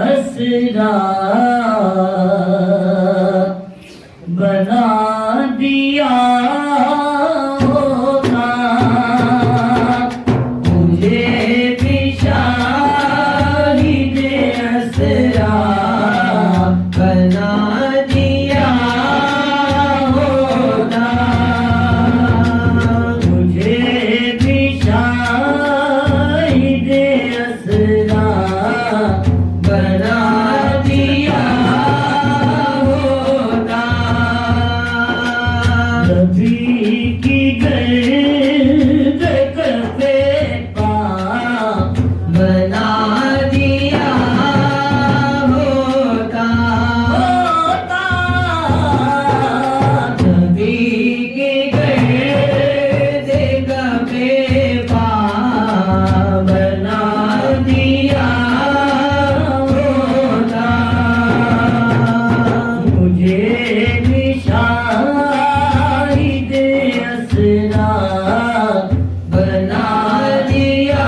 असरा बना दिया होगा मुझे भी शाहिद असरा बना दिया होगा मुझे भी शाहिद असरा बना दिया होगा नबी की गर्द पे पाँव बना दिया होगा नबी की गर्द पे पाँव बना दिया मुझे भी शाहिद असरा बना दिया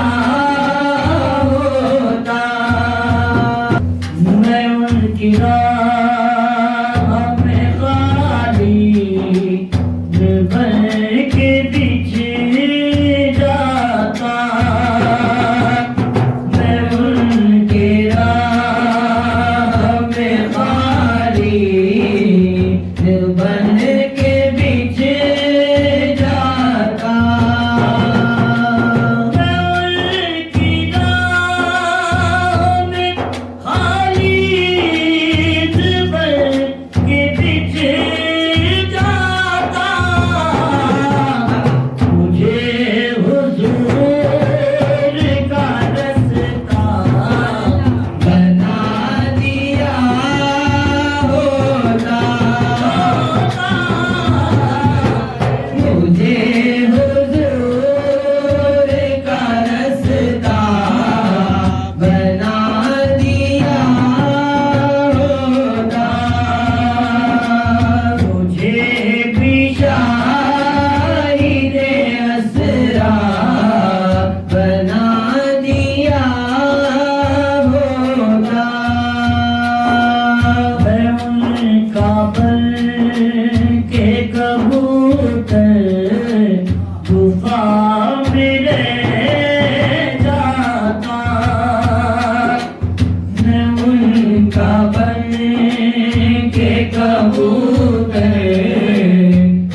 होता मैं उनकी राह में खाली बन के पीछे जाता मैं उनके राह में खाली बन के पीछे जाता मैं उनकी राह में खाली बन के पीछे जाता मुझे हुजूर का रास्ता बना दिया होगा मुझे हुजूर का रास्ता बना दिया होगा मुझे भी शाहिद असरा बना दिया होगा मैं उनका बन के कबूतर गुफा में रह जाता मैं उनका बन के कबूतर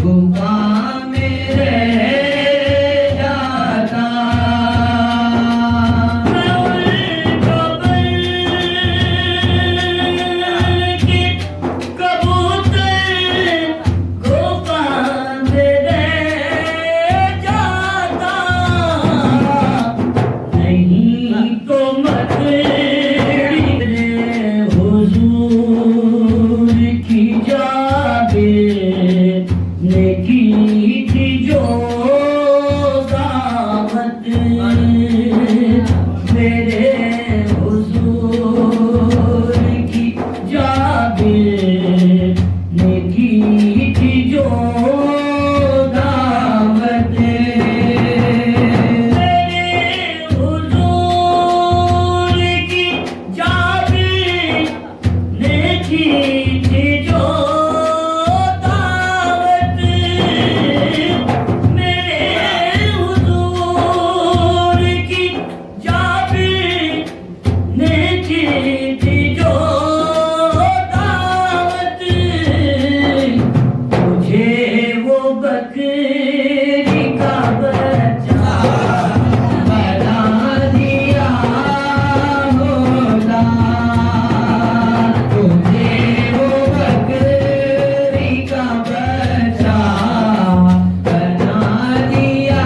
गुफा में रह जाता मैं उनका बन के कबूतर गुफा में रह जाता नहीं तो मत हुजूर की जाबे ने की थी जो दावत मेरे हुजूर की जाबे ने की थी जो दावत मेरे हुजूर की जाबे ने की थी जो दावत मेरे हुजूर की जाबे ने की थी जो दावत मुझे वो बकरी का बच्चा बना दिया होगा मुझे वो बकरी का बच्चा बना दिया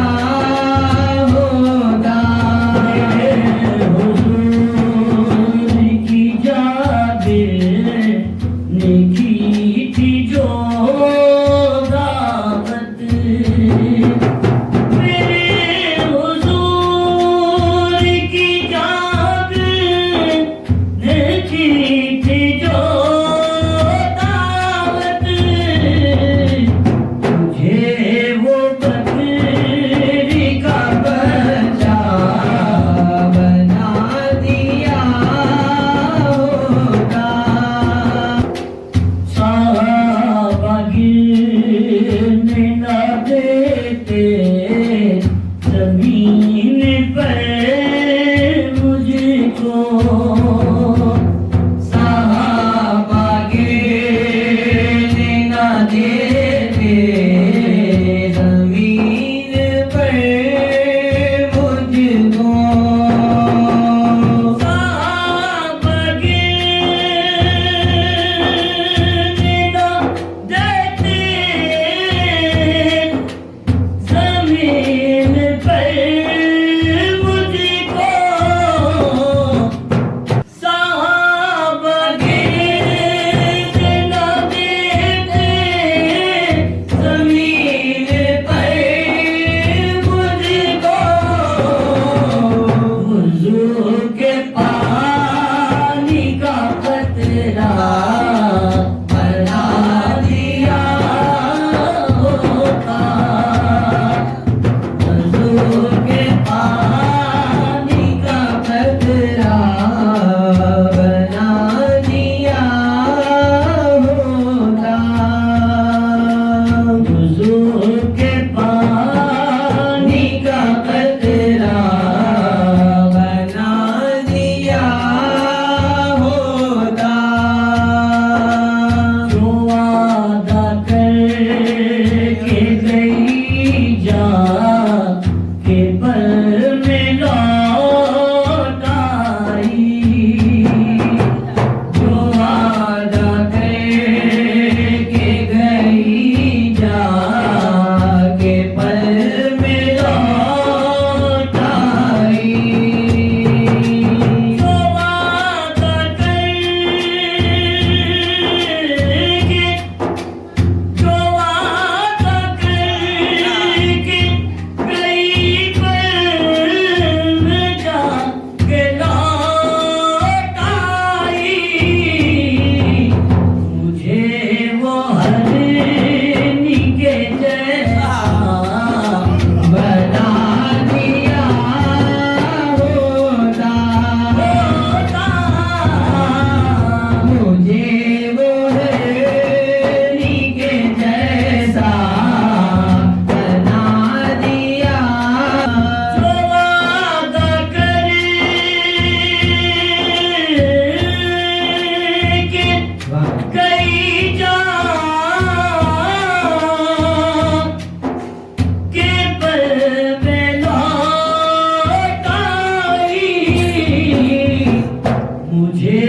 होगा हुजूर मुझे